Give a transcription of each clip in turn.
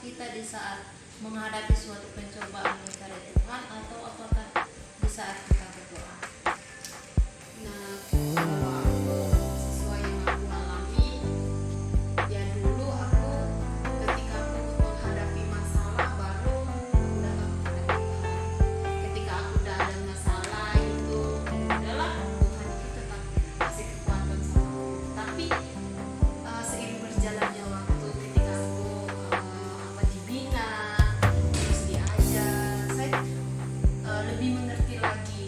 kita di saat menghadapi suatu pencobaan dari Tuhan, atau apakah di saat kita berdoa? Nah, kalau aku sesuai yang aku alami, ya dulu aku ketika aku menghadapi masalah baru udah menghadapi Tuhan. Ketika aku udah ada masalah itu, udahlah Tuhan itu tetap kasih kekuatan sama aku. Tapi seiring berjalannya waktu, ketika aku dibina, terus diajar, saya lebih mengerti lagi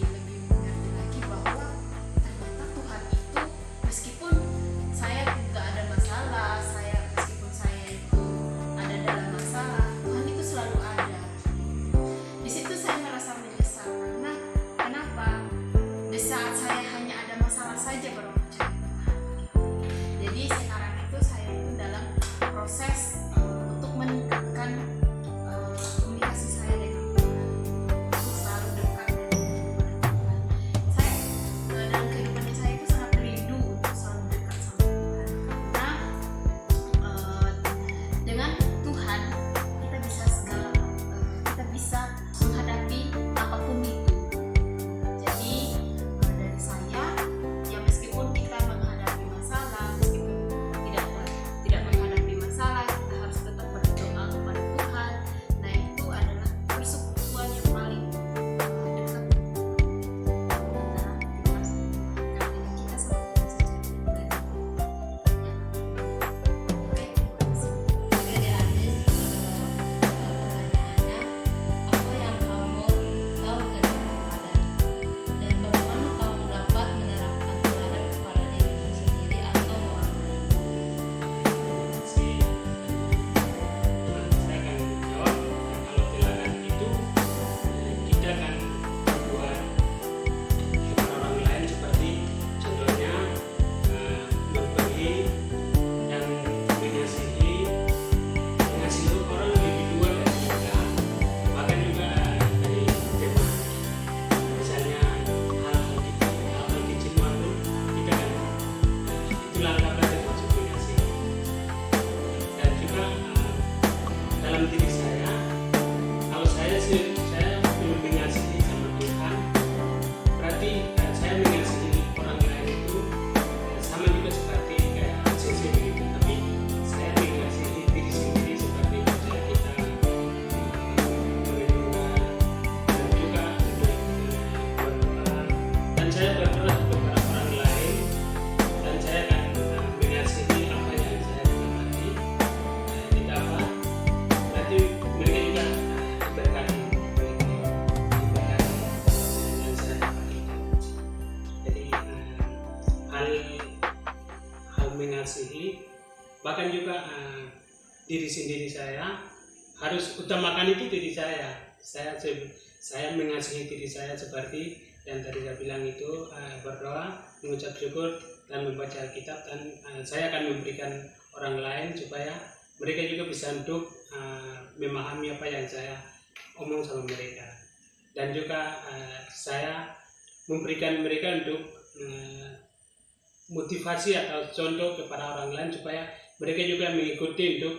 bahwa ternyata Tuhan itu, meskipun saya nggak ada masalah, meskipun saya itu ada dalam masalah, Tuhan itu selalu ada. Di situ saya merasa menyesal karena kenapa? Di saat saya hanya ada masalah saja baru mencari Tuhan. Jadi sekarang itu saya itu dalam proses untuk meningkatkan komunikasi saya dengan Tuhan, untuk selalu dekat dengan Tuhan. Saya dalam kehidupannya saya itu sangat rindu untuk selalu dekat sama Tuhan, karena dengan Tuhan kita bisa kita bisa menghadapi apapun itu. Jadi dari saya, ya meskipun kita menghadapi masalah, meskipun tidak menghadapi masalah, kita harus tetap berdoa kepada Tuhan. Nah, itu adalah persekutuan yang paling dekat dalam kehidupan kita sama Tuhan secara pribadi. Oke, terima kasih. Oke, Ade Anis, pertanyaannya, apa yang kamu tahu tentang Tuhan, dan bagaimana kamu dapat menerapkan Tuhan kepada dirimu sendiri atau orang lain? Saya akan menjawab, kalau teladan itu kita akan berbuat kepada orang lain, seperti contohnya memberi dan mengasihi orang lebih dua dari kita, bahkan juga dari teman. Misalnya hal-hal kecil maupun kita kan itu langkah termasuk mengasihi. Dan juga dalam diri saya, kalau saya belum mengasihi sama Tuhan, berarti saya mengasihi orang lain itu sama juga seperti kayak sesi begitu. Tapi saya mengasihi diri sendiri seperti misalnya kita merenungkan dan juga berdoa, dan saya berdoa kepada orang lain, dan saya akan mengasihi apa yang saya dapati didapat. Berarti mereka juga diberkati yang saya dapati. Jadi hal mengasihi, bahkan juga diri sendiri saya harus utamakan itu diri saya. Saya mengasihi diri saya seperti yang tadi saya bilang itu, berdoa, mengucap syukur, dan membaca Alkitab, dan saya akan memberikan orang lain supaya mereka juga bisa untuk memahami apa yang saya omong sama mereka. Dan juga saya memberikan mereka untuk motivasi atau contoh kepada orang lain supaya mereka juga mengikuti untuk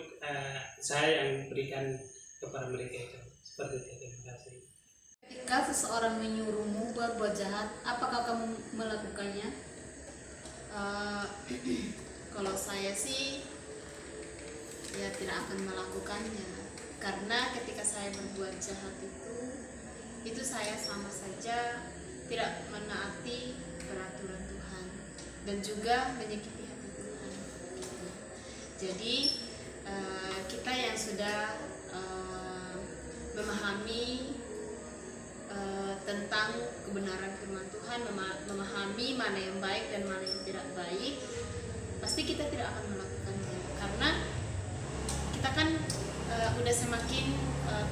saya yang berikan kepada mereka itu. Seperti itu. Terima kasih. Ketika seseorang menyuruhmu berbuat jahat, apakah kamu melakukannya? Kalau saya sih ya tidak akan melakukannya, karena ketika saya berbuat jahat itu saya sama saja tidak menaati peraturan Tuhan dan juga menyakiti hati Tuhan. Jadi kita yang sudah memahami tentang kebenaran firman Tuhan, memahami mana yang baik dan mana yang tidak baik, pasti kita tidak akan melakukannya, karena kita kan udah semakin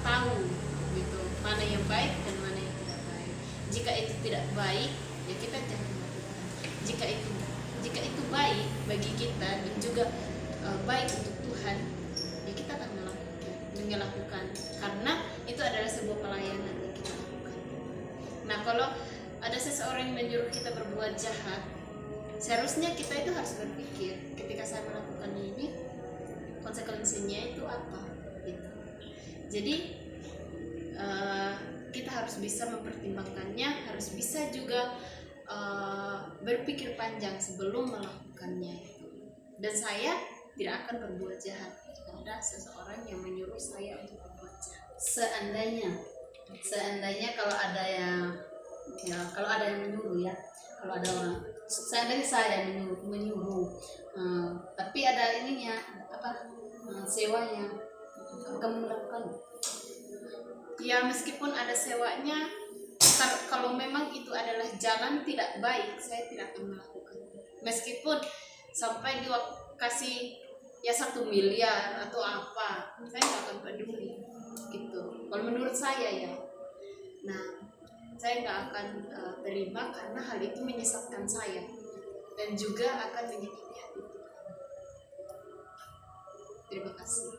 tahu gitu mana yang baik dan mana yang tidak baik. Jika itu tidak baik, ya kita jangan melakukan. Jika itu baik bagi kita dan juga baik untuk Tuhan, ya kita akan melakukan, karena itu adalah sebuah pelayanan yang kita lakukan. Nah, kalau ada seseorang yang menyuruh kita berbuat jahat, seharusnya kita itu harus berpikir, ketika saya melakukan ini konsekuensinya itu apa gitu. Jadi kita harus bisa mempertimbangkannya, harus bisa juga berpikir panjang sebelum melakukannya. Dan saya tidak akan berbuat jahat jika ada seseorang yang menyuruh saya untuk berbuat jahat. Seandainya kalau ada yang menyuruh ya, kalau ada orang, seandainya saya menyuruh, tapi ada ininya sewanya, kamu melakukan? Ya meskipun ada sewanya, kalau memang itu adalah jalan tidak baik, saya tidak akan melakukan. Meskipun sampai kasih ya 1 miliar atau apa, saya nggak akan peduli gitu. Kalau menurut saya ya, nah saya nggak akan terima karena hal itu menyesatkan saya dan juga akan menyakiti hati Tuhan. Terima kasih.